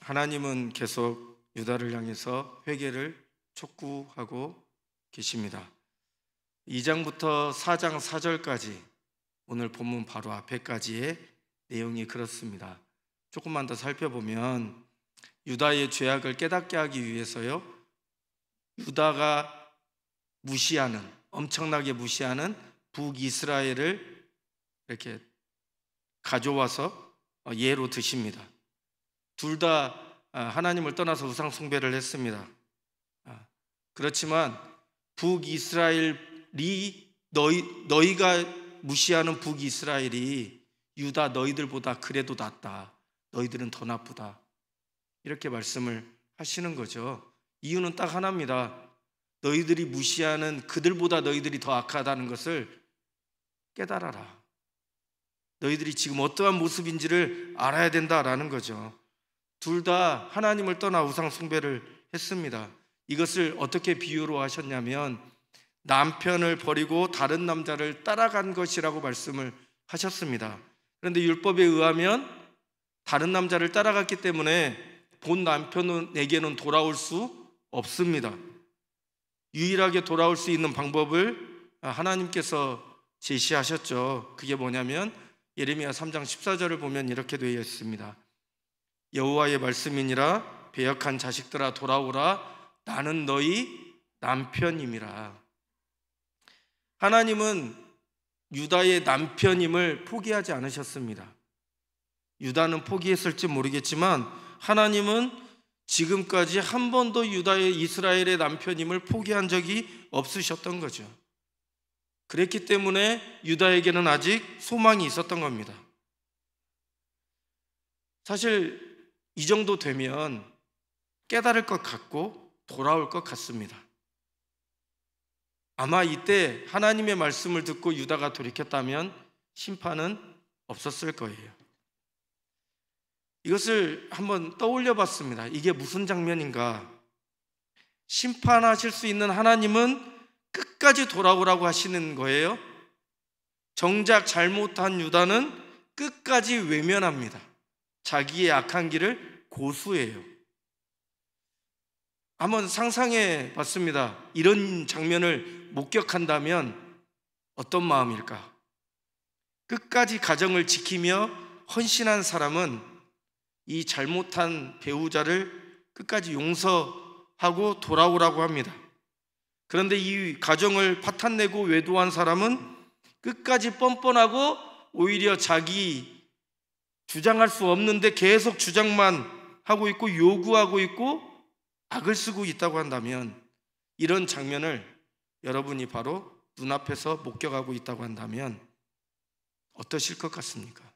하나님은 계속 유다를 향해서 회개를 촉구하고 계십니다. 2장부터 4장 4절까지 오늘 본문 바로 앞에까지의 내용이 그렇습니다. 조금만 더 살펴보면 유다의 죄악을 깨닫게 하기 위해서요, 유다가 엄청나게 무시하는 북이스라엘을 이렇게 가져와서 예로 드십니다. 둘 다 하나님을 떠나서 우상 숭배를 했습니다. 그렇지만 북이스라엘이 너희가 무시하는 북이스라엘이 유다 너희들보다 그래도 낫다, 너희들은 더 나쁘다, 이렇게 말씀을 하시는 거죠. 이유는 딱 하나입니다. 너희들이 무시하는 그들보다 너희들이 더 악하다는 것을 깨달아라. 너희들이 지금 어떠한 모습인지를 알아야 된다라는 거죠. 둘 다 하나님을 떠나 우상 숭배를 했습니다. 이것을 어떻게 비유로 하셨냐면 남편을 버리고 다른 남자를 따라간 것이라고 말씀을 하셨습니다. 그런데 율법에 의하면 다른 남자를 따라갔기 때문에 본 남편에게는 돌아올 수 없습니다. 유일하게 돌아올 수 있는 방법을 하나님께서 제시하셨죠. 그게 뭐냐면 예레미야 3장 14절을 보면 이렇게 되어 있습니다. 여호와의 말씀이니라, 배역한 자식들아 돌아오라, 나는 너희 남편임이라. 하나님은 유다의 남편임을 포기하지 않으셨습니다. 유다는 포기했을지 모르겠지만 하나님은 지금까지 한 번도 이스라엘의 남편임을 포기한 적이 없으셨던 거죠. 그랬기 때문에 유다에게는 아직 소망이 있었던 겁니다. 사실 이 정도 되면 깨달을 것 같고 돌아올 것 같습니다. 아마 이때 하나님의 말씀을 듣고 유다가 돌이켰다면 심판은 없었을 거예요. 이것을 한번 떠올려 봤습니다. 이게 무슨 장면인가? 심판하실 수 있는 하나님은 끝까지 돌아오라고 하시는 거예요. 정작 잘못한 유다는 끝까지 외면합니다. 자기의 악한 길을 고수해요. 한번 상상해 봤습니다. 이런 장면을 목격한다면 어떤 마음일까? 끝까지 가정을 지키며 헌신한 사람은 이 잘못한 배우자를 끝까지 용서하고 돌아오라고 합니다. 그런데 이 가정을 파탄내고 외도한 사람은 끝까지 뻔뻔하고 오히려 자기 주장할 수 없는데 계속 주장만 하고 있고 요구하고 있고 악을 쓰고 있다고 한다면, 이런 장면을 여러분이 바로 눈앞에서 목격하고 있다고 한다면 어떠실 것 같습니까?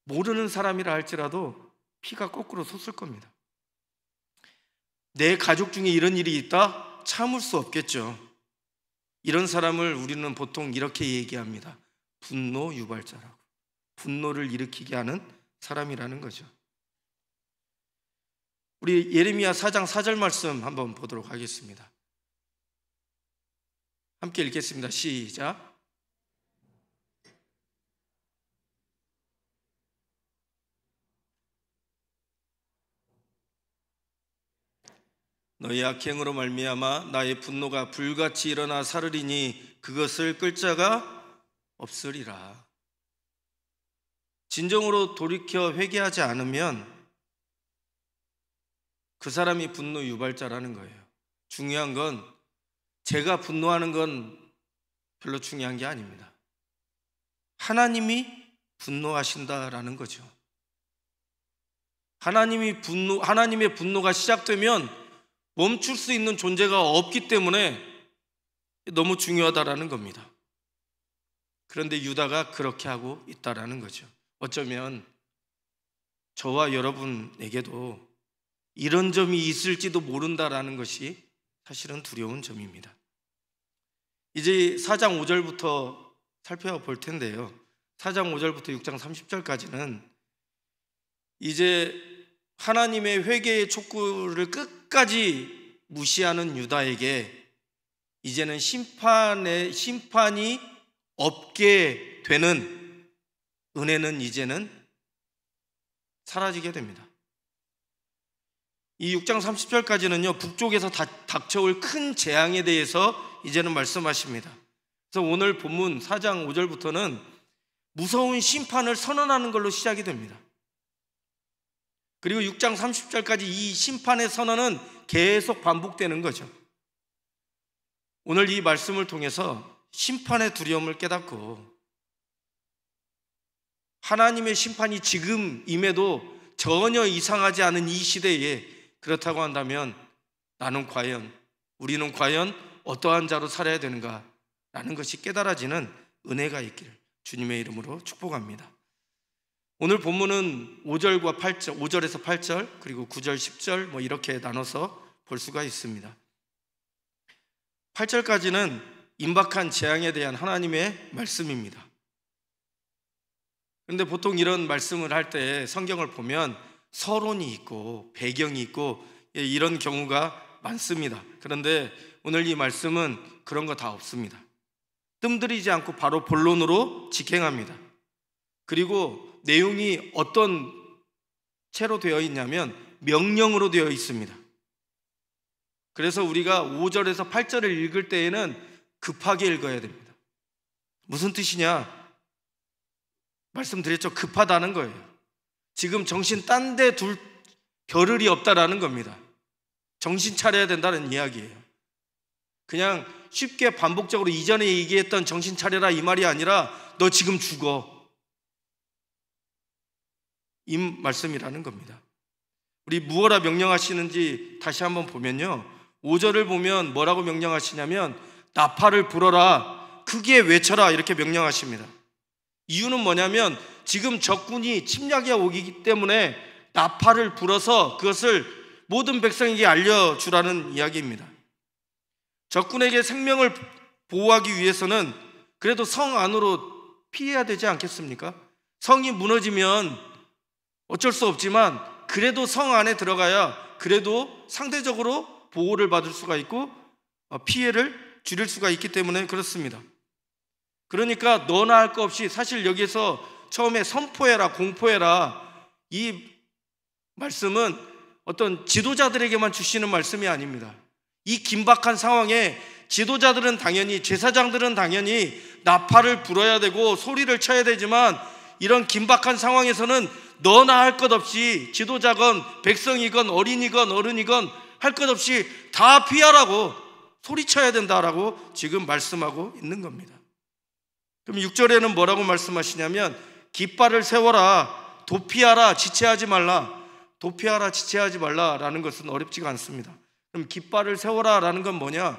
모르는 사람이라 할지라도 피가 거꾸로 솟을 겁니다. 내 가족 중에 이런 일이 있다? 참을 수 없겠죠. 이런 사람을 우리는 보통 이렇게 얘기합니다. 분노 유발자라고. 분노를 일으키게 하는 사람이라는 거죠. 우리 예레미야 4장 4절 말씀 한번 보도록 하겠습니다. 함께 읽겠습니다. 시작. 너희 악행으로 말미암아 나의 분노가 불같이 일어나 사르리니 그것을 끌 자가 없으리라. 진정으로 돌이켜 회개하지 않으면 그 사람이 분노 유발자라는 거예요. 중요한 건 제가 분노하는 건 별로 중요한 게 아닙니다. 하나님이 분노하신다라는 거죠. 하나님의 분노가 시작되면 멈출 수 있는 존재가 없기 때문에 너무 중요하다라는 겁니다. 그런데 유다가 그렇게 하고 있다라는 거죠. 어쩌면 저와 여러분에게도 이런 점이 있을지도 모른다라는 것이 사실은 두려운 점입니다. 이제 4장 5절부터 살펴볼 텐데요. 4장 5절부터 6장 30절까지는 이제 하나님의 회개의 촉구를 끝까지 무시하는 유다에게 이제는 심판이 없게 되는 은혜는 이제는 사라지게 됩니다. 이 6장 30절까지는요, 북쪽에서 닥쳐올 큰 재앙에 대해서 이제는 말씀하십니다. 그래서 오늘 본문 4장 5절부터는 무서운 심판을 선언하는 걸로 시작이 됩니다. 그리고 6장 30절까지 이 심판의 선언은 계속 반복되는 거죠. 오늘 이 말씀을 통해서 심판의 두려움을 깨닫고 하나님의 심판이 지금 임해도 전혀 이상하지 않은 이 시대에 그렇다고 한다면 우리는 과연 어떠한 자로 살아야 되는가 라는 것이 깨달아지는 은혜가 있기를 주님의 이름으로 축복합니다. 오늘 본문은 5절과 8절, 5절에서 8절 그리고 9절, 10절 이렇게 나눠서 볼 수가 있습니다. 8절까지는 임박한 재앙에 대한 하나님의 말씀입니다. 그런데 보통 이런 말씀을 할 때 성경을 보면 서론이 있고 배경이 있고 이런 경우가 많습니다. 그런데 오늘 이 말씀은 그런 거 다 없습니다. 뜸들이지 않고 바로 본론으로 직행합니다. 그리고 내용이 어떤 채로 되어 있냐면 명령으로 되어 있습니다. 그래서 우리가 5절에서 8절을 읽을 때에는 급하게 읽어야 됩니다. 무슨 뜻이냐? 말씀드렸죠. 급하다는 거예요. 지금 정신 딴 데 둘 겨를이 없다라는 겁니다. 정신 차려야 된다는 이야기예요. 그냥 쉽게 반복적으로 이전에 얘기했던 정신 차려라 이 말이 아니라 너 지금 죽어, 이 말씀이라는 겁니다. 우리 무엇라 명령하시는지 다시 한번 보면요, 5절을 보면 뭐라고 명령하시냐면 나팔을 불어라, 크게 외쳐라 이렇게 명령하십니다. 이유는 뭐냐면 지금 적군이 침략해 오기 때문에 나팔을 불어서 그것을 모든 백성에게 알려주라는 이야기입니다. 적군에게 생명을 보호하기 위해서는 그래도 성 안으로 피해야 되지 않겠습니까? 성이 무너지면 어쩔 수 없지만 그래도 성 안에 들어가야 그래도 상대적으로 보호를 받을 수가 있고 피해를 줄일 수가 있기 때문에 그렇습니다. 그러니까 너나 할 것 없이, 사실 여기에서 처음에 선포해라, 공포해라, 이 말씀은 어떤 지도자들에게만 주시는 말씀이 아닙니다. 이 긴박한 상황에 지도자들은 당연히, 제사장들은 당연히 나팔을 불어야 되고 소리를 쳐야 되지만 이런 긴박한 상황에서는 너나 할 것 없이 지도자건 백성이건 어린이건 어른이건 할 것 없이 다 피하라고 소리쳐야 된다라고 지금 말씀하고 있는 겁니다. 그럼 6절에는 뭐라고 말씀하시냐면 깃발을 세워라, 도피하라, 지체하지 말라. 도피하라, 지체하지 말라라는 것은 어렵지가 않습니다. 그럼 깃발을 세워라라는 건 뭐냐?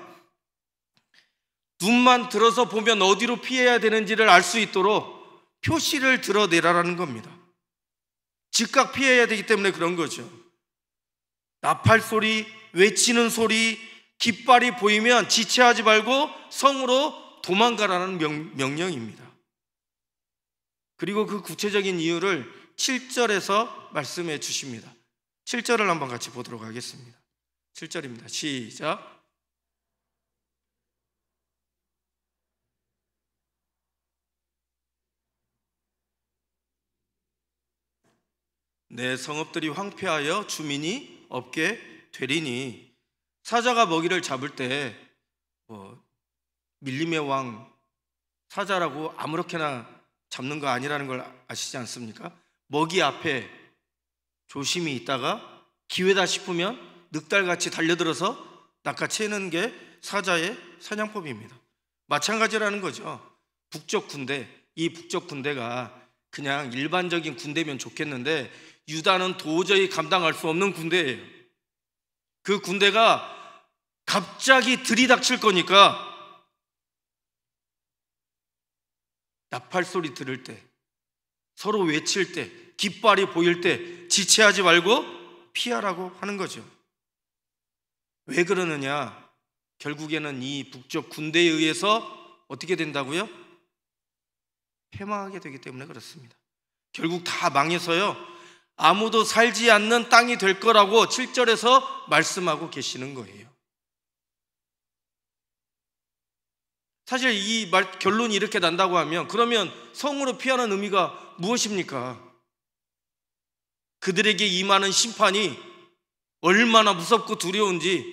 눈만 들어서 보면 어디로 피해야 되는지를 알 수 있도록 표시를 드러내라라는 겁니다. 즉각 피해야 되기 때문에 그런 거죠. 나팔 소리, 외치는 소리, 깃발이 보이면 지체하지 말고 성으로 도망가라는 명령입니다. 그리고 그 구체적인 이유를 7절에서 말씀해 주십니다. 7절을 한번 같이 보도록 하겠습니다. 7절입니다. 시작. 내 성읍들이 황폐하여 주민이 없게 되리니, 사자가 먹이를 잡을 때 밀림의 왕 사자라고 아무렇게나 잡는 거 아니라는 걸 아시지 않습니까? 먹이 앞에 조심히 있다가 기회다 싶으면 늑달같이 달려들어서 낚아채는 게 사자의 사냥법입니다. 마찬가지라는 거죠. 북쪽 군대, 이 북쪽 군대가 그냥 일반적인 군대면 좋겠는데 유다는 도저히 감당할 수 없는 군대예요. 그 군대가 갑자기 들이닥칠 거니까 나팔 소리 들을 때, 서로 외칠 때, 깃발이 보일 때 지체하지 말고 피하라고 하는 거죠. 왜 그러느냐? 결국에는 이 북쪽 군대에 의해서 어떻게 된다고요? 패망하게 되기 때문에 그렇습니다. 결국 다 망해서요, 아무도 살지 않는 땅이 될 거라고 7절에서 말씀하고 계시는 거예요. 사실 이 결론이 이렇게 난다고 하면 그러면 성으로 피하는 의미가 무엇입니까? 그들에게 임하는 심판이 얼마나 무섭고 두려운지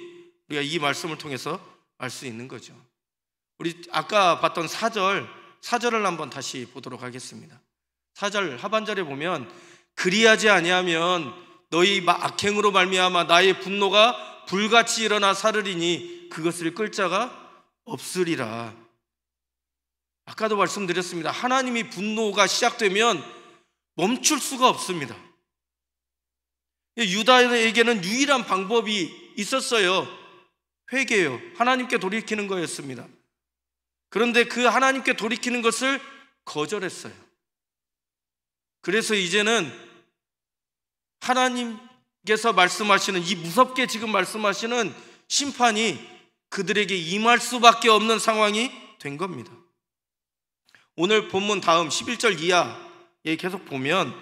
우리가 이 말씀을 통해서 알 수 있는 거죠. 우리 아까 봤던 4절을 한번 다시 보도록 하겠습니다. 4절 하반절에 보면 그리하지 아니하면 너희 악행으로 말미암아 나의 분노가 불같이 일어나 사르리니 그것을 끌 자가 없으리라. 아까도 말씀드렸습니다. 하나님이 분노가 시작되면 멈출 수가 없습니다. 유다에게는 유일한 방법이 있었어요. 회개요. 하나님께 돌이키는 거였습니다. 그런데 그 하나님께 돌이키는 것을 거절했어요. 그래서 이제는 하나님께서 말씀하시는 이 무섭게 지금 말씀하시는 심판이 그들에게 임할 수밖에 없는 상황이 된 겁니다. 오늘 본문 다음 11절 이하에 계속 보면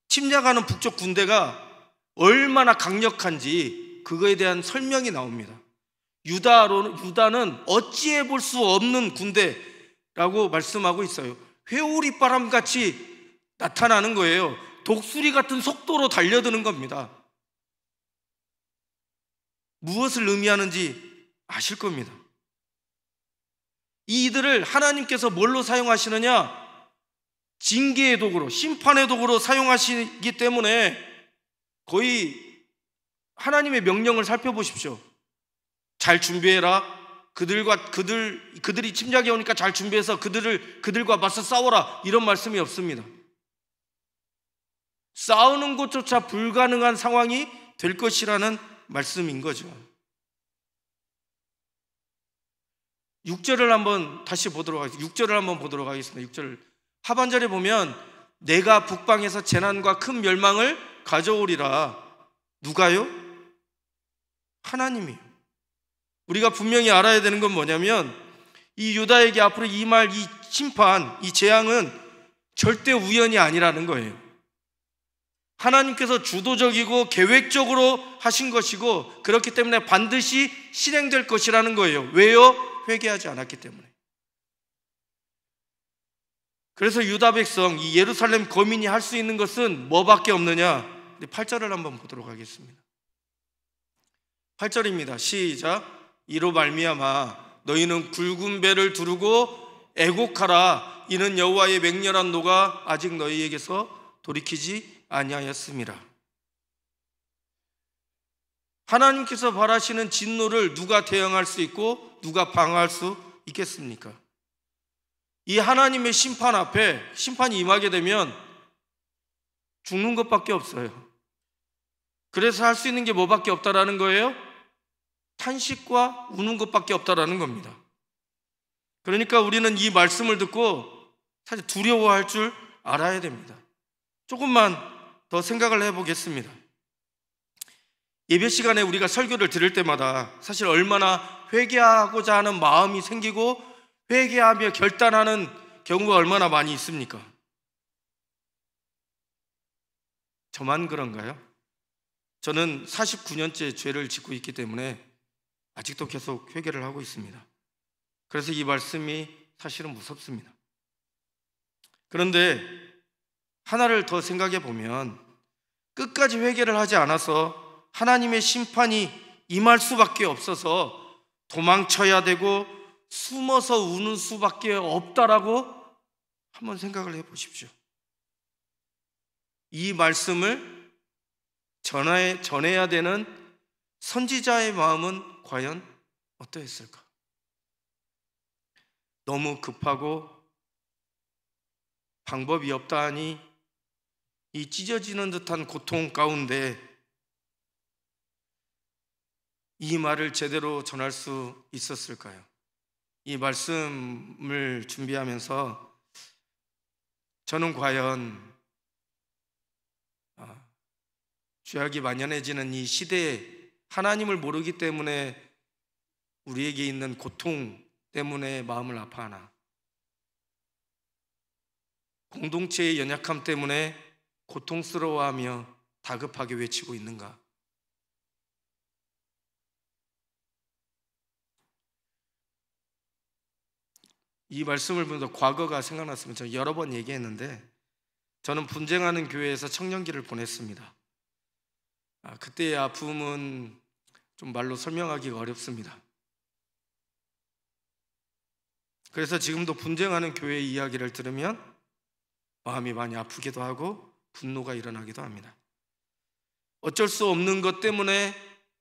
침략하는 북쪽 군대가 얼마나 강력한지 그거에 대한 설명이 나옵니다. 유다는 어찌해 볼 수 없는 군대라고 말씀하고 있어요. 회오리바람같이 나타나는 거예요. 독수리 같은 속도로 달려드는 겁니다. 무엇을 의미하는지 아실 겁니다. 이들을 하나님께서 뭘로 사용하시느냐? 징계의 도구로, 심판의 도구로 사용하시기 때문에 거의 하나님의 명령을 살펴보십시오. 잘 준비해라. 그들이 침략해 오니까 잘 준비해서 그들과 맞서 싸워라. 이런 말씀이 없습니다. 싸우는 것조차 불가능한 상황이 될 것이라는 말씀인 거죠. 6절을 한번 다시 보도록 하겠습니다. 6절을 한번 보도록 하겠습니다. 6절 하반절에 보면 내가 북방에서 재난과 큰 멸망을 가져오리라. 누가요? 하나님이요. 우리가 분명히 알아야 되는 건 뭐냐면 이 유다에게 앞으로 임할 이 심판, 이 재앙은 절대 우연이 아니라는 거예요. 하나님께서 주도적이고 계획적으로 하신 것이고 그렇기 때문에 반드시 실행될 것이라는 거예요. 왜요? 회개하지 않았기 때문에. 그래서 유다 백성, 이 예루살렘 거민이 할 수 있는 것은 뭐밖에 없느냐? 8절을 한번 보도록 하겠습니다. 8절입니다. 시작. 이로 말미암아 너희는 굵은 배를 두르고 애곡하라. 이는 여호와의 맹렬한 노가 아직 너희에게서 돌이키지 아니하였음이라. 하나님께서 바라시는 진노를 누가 대응할 수 있고 누가 방어할 수 있겠습니까? 이 하나님의 심판 앞에 심판이 임하게 되면 죽는 것밖에 없어요. 그래서 할 수 있는 게 뭐밖에 없다라는 거예요? 탄식과 우는 것밖에 없다라는 겁니다. 그러니까 우리는 이 말씀을 듣고 사실 두려워할 줄 알아야 됩니다. 조금만 더 생각을 해보겠습니다. 예배 시간에 우리가 설교를 들을 때마다 사실 얼마나 회개하고자 하는 마음이 생기고 회개하며 결단하는 경우가 얼마나 많이 있습니까? 저만 그런가요? 저는 49년째 죄를 짓고 있기 때문에 아직도 계속 회개를 하고 있습니다. 그래서 이 말씀이 사실은 무섭습니다. 그런데 하나를 더 생각해 보면 끝까지 회개를 하지 않아서 하나님의 심판이 임할 수밖에 없어서 도망쳐야 되고 숨어서 우는 수밖에 없다라고 한번 생각을 해 보십시오. 이 말씀을 전해야 되는 선지자의 마음은 과연 어떠했을까? 너무 급하고 방법이 없다 하니 이 찢어지는 듯한 고통 가운데 이 말을 제대로 전할 수 있었을까요? 이 말씀을 준비하면서 저는 과연 죄악이 만연해지는 이 시대에 하나님을 모르기 때문에 우리에게 있는 고통 때문에 마음을 아파하나, 공동체의 연약함 때문에 고통스러워하며 다급하게 외치고 있는가? 이 말씀을 보면서 과거가 생각났으면 제가 여러 번 얘기했는데 저는 분쟁하는 교회에서 청년기를 보냈습니다. 그때의 아픔은 좀 말로 설명하기가 어렵습니다. 그래서 지금도 분쟁하는 교회 이야기를 들으면 마음이 많이 아프기도 하고 분노가 일어나기도 합니다. 어쩔 수 없는 것 때문에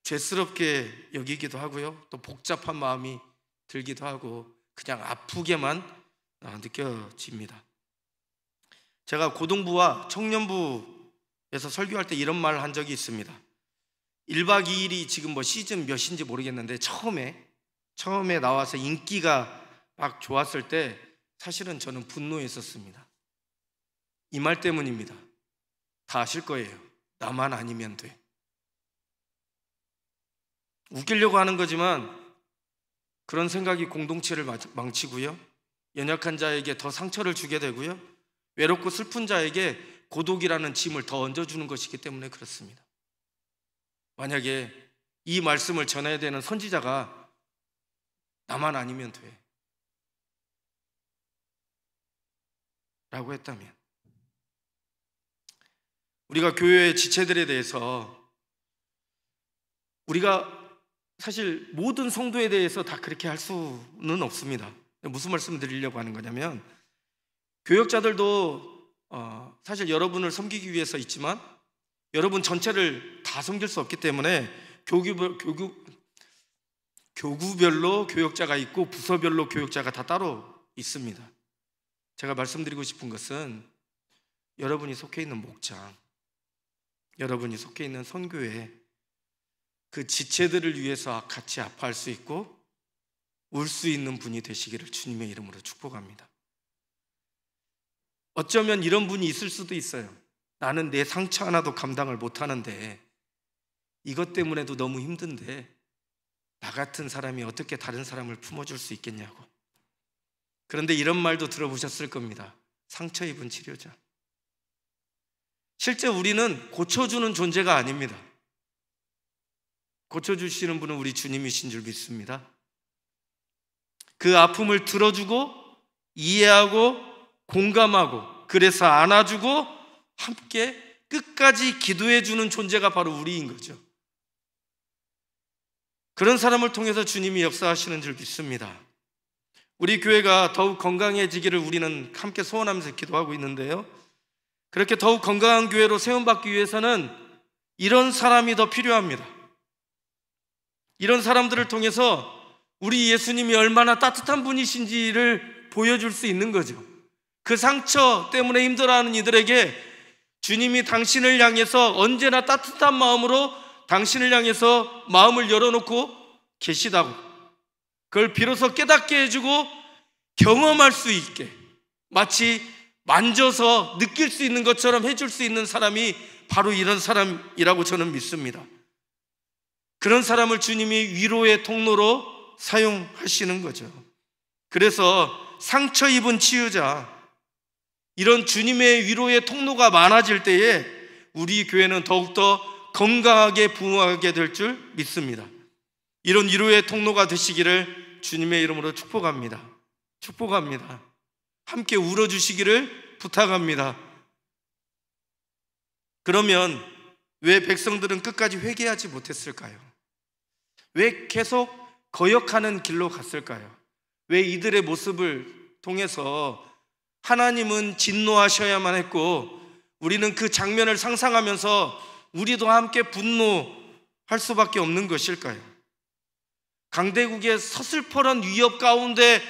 죄스럽게 여기기도 하고요, 또 복잡한 마음이 들기도 하고 그냥 아프게만 느껴집니다. 제가 고등부와 청년부에서 설교할 때 이런 말을 한 적이 있습니다. 1박 2일이 지금 시즌 몇인지 모르겠는데 처음에 나와서 인기가 막 좋았을 때 사실은 저는 분노했었습니다. 이 말 때문입니다. 다 아실 거예요. 나만 아니면 돼. 웃기려고 하는 거지만 그런 생각이 공동체를 망치고요, 연약한 자에게 더 상처를 주게 되고요, 외롭고 슬픈 자에게 고독이라는 짐을 더 얹어주는 것이기 때문에 그렇습니다. 만약에 이 말씀을 전해야 되는 선지자가 나만 아니면 돼 라고 했다면, 우리가 교회의 지체들에 대해서 우리가 사실 모든 성도에 대해서 다 그렇게 할 수는 없습니다. 무슨 말씀을 드리려고 하는 거냐면, 교역자들도 사실 여러분을 섬기기 위해서 있지만 여러분 전체를 다 섬길 수 없기 때문에 교구별로 교역자가 있고 부서별로 교역자가 다 따로 있습니다. 제가 말씀드리고 싶은 것은 여러분이 속해 있는 목장, 여러분이 속해 있는 선교회, 그 지체들을 위해서 같이 아파할 수 있고 울 수 있는 분이 되시기를 주님의 이름으로 축복합니다. 어쩌면 이런 분이 있을 수도 있어요. 나는 내 상처 하나도 감당을 못하는데, 이것 때문에도 너무 힘든데 나 같은 사람이 어떻게 다른 사람을 품어줄 수 있겠냐고. 그런데 이런 말도 들어보셨을 겁니다. 상처 입은 치료자. 실제 우리는 고쳐주는 존재가 아닙니다. 고쳐주시는 분은 우리 주님이신 줄 믿습니다. 그 아픔을 들어주고 이해하고 공감하고 그래서 안아주고 함께 끝까지 기도해주는 존재가 바로 우리인 거죠. 그런 사람을 통해서 주님이 역사하시는 줄 믿습니다. 우리 교회가 더욱 건강해지기를 우리는 함께 소원하면서 기도하고 있는데요, 그렇게 더욱 건강한 교회로 세움받기 위해서는 이런 사람이 더 필요합니다. 이런 사람들을 통해서 우리 예수님이 얼마나 따뜻한 분이신지를 보여줄 수 있는 거죠. 그 상처 때문에 힘들어하는 이들에게 주님이 당신을 향해서 언제나 따뜻한 마음으로 당신을 향해서 마음을 열어놓고 계시다고, 그걸 비로소 깨닫게 해주고 경험할 수 있게, 마치 만져서 느낄 수 있는 것처럼 해줄 수 있는 사람이 바로 이런 사람이라고 저는 믿습니다. 그런 사람을 주님이 위로의 통로로 사용하시는 거죠. 그래서 상처 입은 치유자, 이런 주님의 위로의 통로가 많아질 때에 우리 교회는 더욱더 건강하게 부흥하게 될 줄 믿습니다. 이런 위로의 통로가 되시기를 주님의 이름으로 축복합니다. 축복합니다. 함께 울어주시기를 부탁합니다. 그러면 왜 백성들은 끝까지 회개하지 못했을까요? 왜 계속 거역하는 길로 갔을까요? 왜 이들의 모습을 통해서 하나님은 진노하셔야만 했고 우리는 그 장면을 상상하면서 우리도 함께 분노할 수밖에 없는 것일까요? 강대국의 서슬퍼런 위협 가운데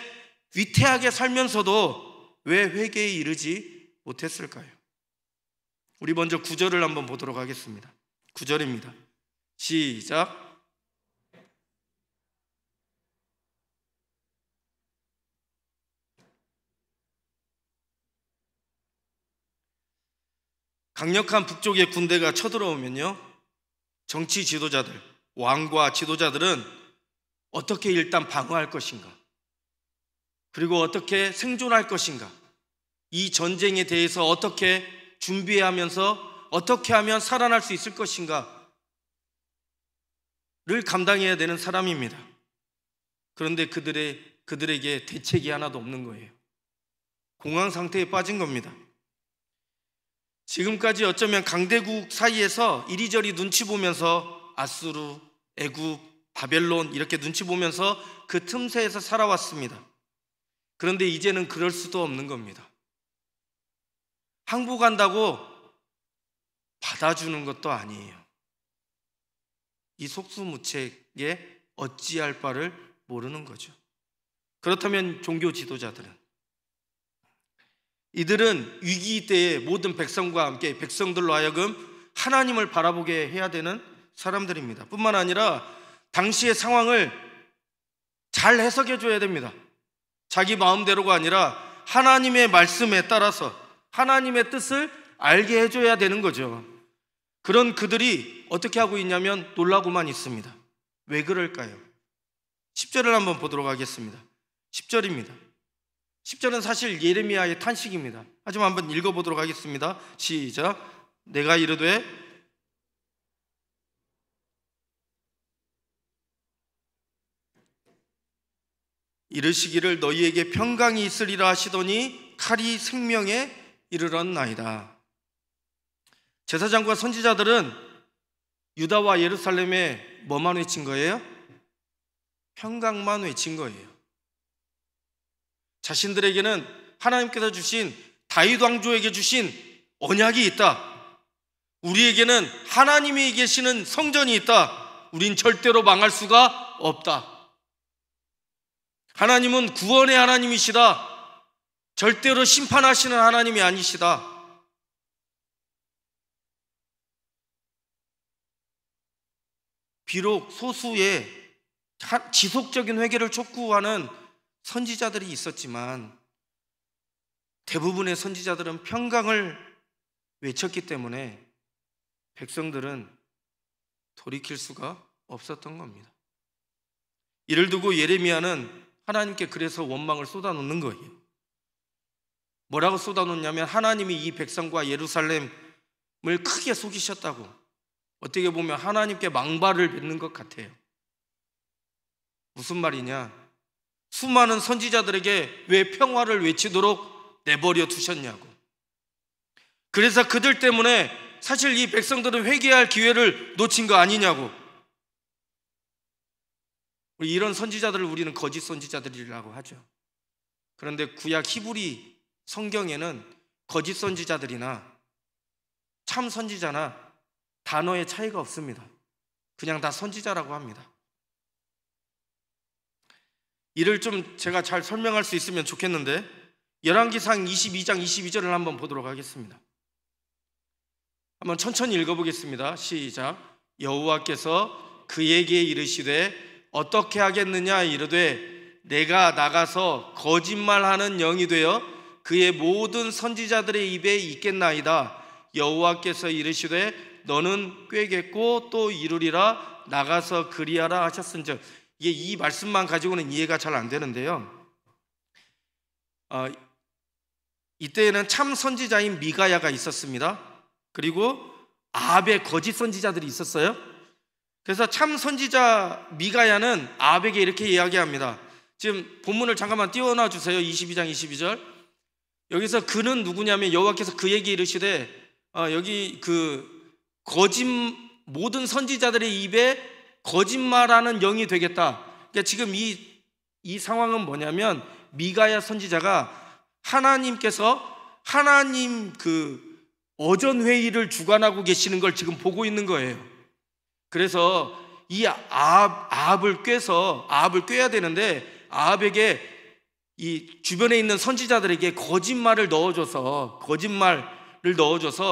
위태하게 살면서도 왜 회개에 이르지 못했을까요? 우리 먼저 9절을 한번 보도록 하겠습니다. 9절입니다. 시작. 강력한 북쪽의 군대가 쳐들어오면요, 정치 지도자들, 왕과 지도자들은 어떻게 일단 방어할 것인가, 그리고 어떻게 생존할 것인가, 이 전쟁에 대해서 어떻게 준비하면서 어떻게 하면 살아날 수 있을 것인가를 감당해야 되는 사람입니다. 그런데 그들에게 대책이 하나도 없는 거예요. 공황 상태에 빠진 겁니다. 지금까지 어쩌면 강대국 사이에서 이리저리 눈치 보면서 아수르, 애굽, 바벨론 이렇게 눈치 보면서 그 틈새에서 살아왔습니다. 그런데 이제는 그럴 수도 없는 겁니다. 항복한다고 받아주는 것도 아니에요. 이 속수무책에 어찌할 바를 모르는 거죠. 그렇다면 종교 지도자들은, 이들은 위기 때에 모든 백성과 함께 백성들로 하여금 하나님을 바라보게 해야 되는 사람들입니다. 뿐만 아니라 당시의 상황을 잘 해석해 줘야 됩니다. 자기 마음대로가 아니라 하나님의 말씀에 따라서 하나님의 뜻을 알게 해줘야 되는 거죠. 그런 그들이 어떻게 하고 있냐면 놀라고만 있습니다. 왜 그럴까요? 10절을 한번 보도록 하겠습니다. 10절입니다. 10절은 사실 예레미야의 탄식입니다. 하지만 한번 읽어보도록 하겠습니다. 시작. 내가 이르되 이르시기를 너희에게 평강이 있으리라 하시더니 칼이 생명에 이르렀나이다. 제사장과 선지자들은 유다와 예루살렘에 뭐만 외친 거예요? 평강만 외친 거예요. 자신들에게는 하나님께서 주신 다윗 왕조에게 주신 언약이 있다. 우리에게는 하나님이 계시는 성전이 있다. 우린 절대로 망할 수가 없다. 하나님은 구원의 하나님이시다. 절대로 심판하시는 하나님이 아니시다. 비록 소수의 지속적인 회개를 촉구하는 선지자들이 있었지만 대부분의 선지자들은 평강을 외쳤기 때문에 백성들은 돌이킬 수가 없었던 겁니다. 이를 두고 예레미야는 하나님께 그래서 원망을 쏟아놓는 거예요. 뭐라고 쏟아놓냐면 하나님이 이 백성과 예루살렘을 크게 속이셨다고, 어떻게 보면 하나님께 망발을 뱉는 것 같아요. 무슨 말이냐? 수많은 선지자들에게 왜 평화를 외치도록 내버려 두셨냐고. 그래서 그들 때문에 사실 이 백성들은 회개할 기회를 놓친 거 아니냐고. 이런 선지자들을 우리는 거짓 선지자들이라고 하죠. 그런데 구약 히브리 성경에는 거짓 선지자들이나 참 선지자나 단어의 차이가 없습니다. 그냥 다 선지자라고 합니다. 이를 좀 제가 잘 설명할 수 있으면 좋겠는데 열왕기상 22장 22절을 한번 보도록 하겠습니다. 한번 천천히 읽어보겠습니다. 시작. 여호와께서 그에게 이르시되 어떻게 하겠느냐 이르되 내가 나가서 거짓말하는 영이 되어 그의 모든 선지자들의 입에 있겠나이다. 여호와께서 이르시되 너는 꾀겠고 또 이루리라. 나가서 그리하라 하셨은즉. 이게 이 말씀만 가지고는 이해가 잘 안 되는데요. 이때에는 참 선지자인 미가야가 있었습니다. 그리고 아합의 거짓 선지자들이 있었어요. 그래서 참 선지자 미가야는 아합에게 이렇게 이야기합니다. 지금 본문을 잠깐만 띄워놔 주세요. 22장 22절. 여기서 그는 누구냐면 여호와께서 그에게 이르시되 여기 그 모든 선지자들의 입에 거짓말하는 영이 되겠다. 그러니까 지금 이 상황은 뭐냐면 미가야 선지자가 하나님께서 하나님 그 어전 회의를 주관하고 계시는 걸 지금 보고 있는 거예요. 그래서 이 아합을 꾀야 되는데 아합에게 이 주변에 있는 선지자들에게 거짓말을 넣어줘서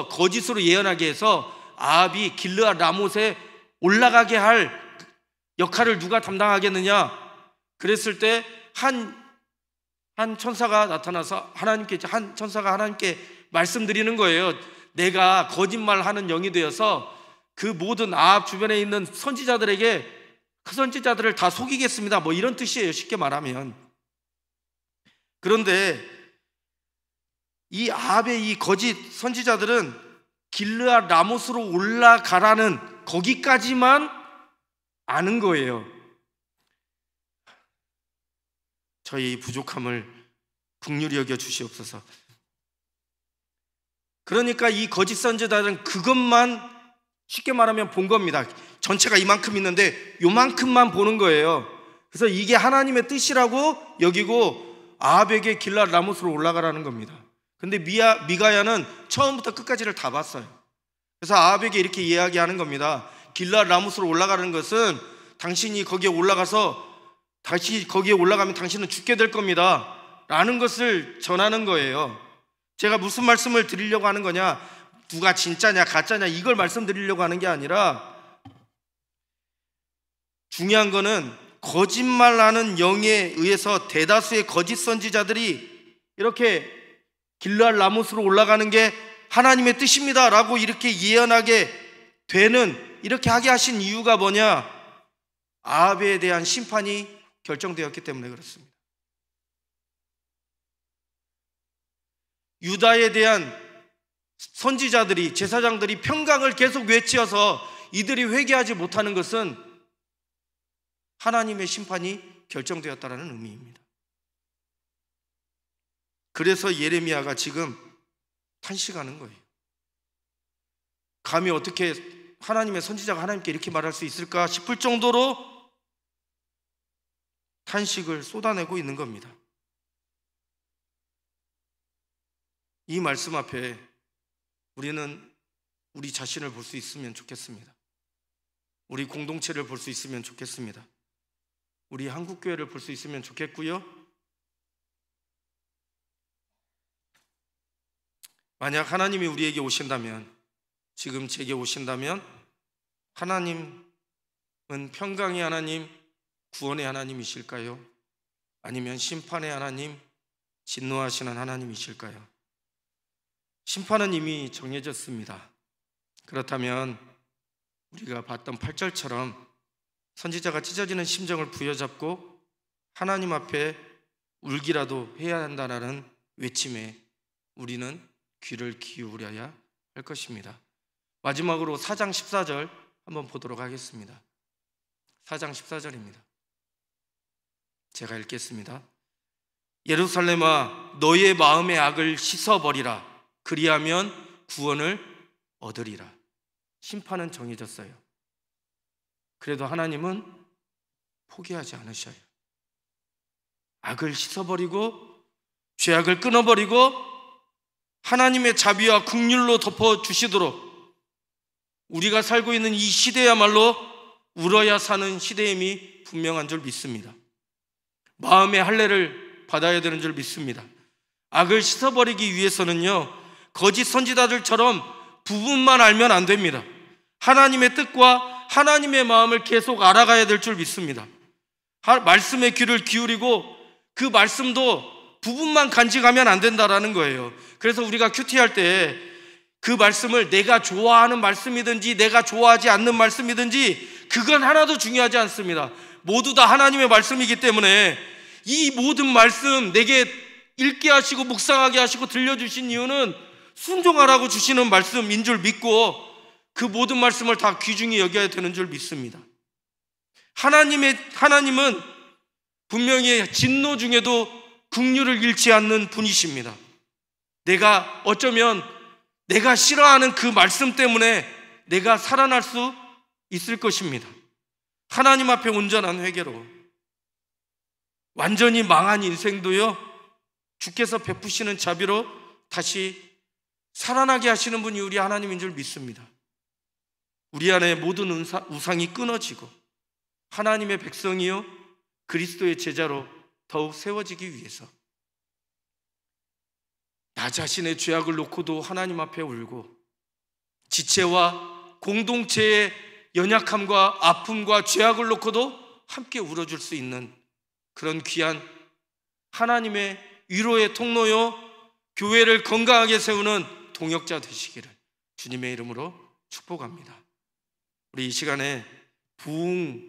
거짓으로 예언하게 해서 아합이 길르앗 라못에 올라가게 할 역할을 누가 담당하겠느냐? 그랬을 때 한 천사가 나타나서 한 천사가 하나님께 말씀드리는 거예요. 내가 거짓말하는 영이 되어서 그 모든 아합 주변에 있는 선지자들에게 그 선지자들을 다 속이겠습니다. 뭐 이런 뜻이에요, 쉽게 말하면. 그런데 이 아합의 이 거짓 선지자들은 길르앗 라못으로 올라가라는 거기까지만 아는 거예요. 저희 부족함을 긍휼히 여겨 주시옵소서. 그러니까 이 거짓 선지자들은 그것만 쉽게 말하면 본 겁니다. 전체가 이만큼 있는데 요만큼만 보는 거예요. 그래서 이게 하나님의 뜻이라고 여기고 아합에게 길랏 라못으로 올라가라는 겁니다. 근데 미가야는 처음부터 끝까지를 다 봤어요. 그래서 아합에게 이렇게 이야기하는 겁니다. 길랏 라못으로 올라가는 것은 당신이 거기에 올라가서 다시 거기에 올라가면 당신은 죽게 될 겁니다 라는 것을 전하는 거예요. 제가 무슨 말씀을 드리려고 하는 거냐, 누가 진짜냐 가짜냐 이걸 말씀드리려고 하는 게 아니라, 중요한 거는 거짓말하는 영에 의해서 대다수의 거짓 선지자들이 이렇게 길랏 라못으로 올라가는 게 하나님의 뜻입니다 라고 이렇게 예언하게 되는, 이렇게 하게 하신 이유가 뭐냐, 아합에 대한 심판이 결정되었기 때문에 그렇습니다. 유다에 대한 선지자들이, 제사장들이 평강을 계속 외치어서 이들이 회개하지 못하는 것은 하나님의 심판이 결정되었다는 의미입니다. 그래서 예레미야가 지금 탄식하는 거예요. 감히 어떻게 하나님의 선지자가 하나님께 이렇게 말할 수 있을까 싶을 정도로 탄식을 쏟아내고 있는 겁니다. 이 말씀 앞에 우리는 우리 자신을 볼 수 있으면 좋겠습니다. 우리 공동체를 볼 수 있으면 좋겠습니다. 우리 한국교회를 볼 수 있으면 좋겠고요. 만약 하나님이 우리에게 오신다면, 지금 제게 오신다면, 하나님은 평강의 하나님, 구원의 하나님이실까요? 아니면 심판의 하나님, 진노하시는 하나님이실까요? 심판은 이미 정해졌습니다. 그렇다면 우리가 봤던 8절처럼 선지자가 찢어지는 심정을 부여잡고 하나님 앞에 울기라도 해야 한다는 외침에 우리는 귀를 기울여야 할 것입니다. 마지막으로 4장 14절 한번 보도록 하겠습니다. 4장 14절입니다. 제가 읽겠습니다. 예루살렘아, 너의 마음의 악을 씻어버리라. 그리하면 구원을 얻으리라. 심판은 정해졌어요. 그래도 하나님은 포기하지 않으셔요. 악을 씻어버리고 죄악을 끊어버리고 하나님의 자비와 긍휼로 덮어주시도록 우리가 살고 있는 이 시대야말로 울어야 사는 시대임이 분명한 줄 믿습니다. 마음의 할례를 받아야 되는 줄 믿습니다. 악을 씻어버리기 위해서는요, 거짓 선지자들처럼 부분만 알면 안 됩니다. 하나님의 뜻과 하나님의 마음을 계속 알아가야 될 줄 믿습니다. 말씀에 귀를 기울이고 그 말씀도 부분만 간직하면 안 된다라는 거예요. 그래서 우리가 큐티할 때 그 말씀을 내가 좋아하는 말씀이든지 내가 좋아하지 않는 말씀이든지 그건 하나도 중요하지 않습니다. 모두 다 하나님의 말씀이기 때문에 이 모든 말씀 내게 읽게 하시고 묵상하게 하시고 들려주신 이유는 순종하라고 주시는 말씀인 줄 믿고 그 모든 말씀을 다 귀중히 여겨야 되는 줄 믿습니다. 하나님은 분명히 진노 중에도 긍휼을 잃지 않는 분이십니다. 내가 어쩌면 내가 싫어하는 그 말씀 때문에 내가 살아날 수 있을 것입니다. 하나님 앞에 온전한 회개로 완전히 망한 인생도요, 주께서 베푸시는 자비로 다시 살아나게 하시는 분이 우리 하나님인 줄 믿습니다. 우리 안에 모든 우상이 끊어지고 하나님의 백성이요 그리스도의 제자로 더욱 세워지기 위해서 나 자신의 죄악을 놓고도 하나님 앞에 울고 지체와 공동체의 연약함과 아픔과 죄악을 놓고도 함께 울어줄 수 있는 그런 귀한 하나님의 위로의 통로요 교회를 건강하게 세우는 동역자 되시기를 주님의 이름으로 축복합니다. 우리 이 시간에 부흥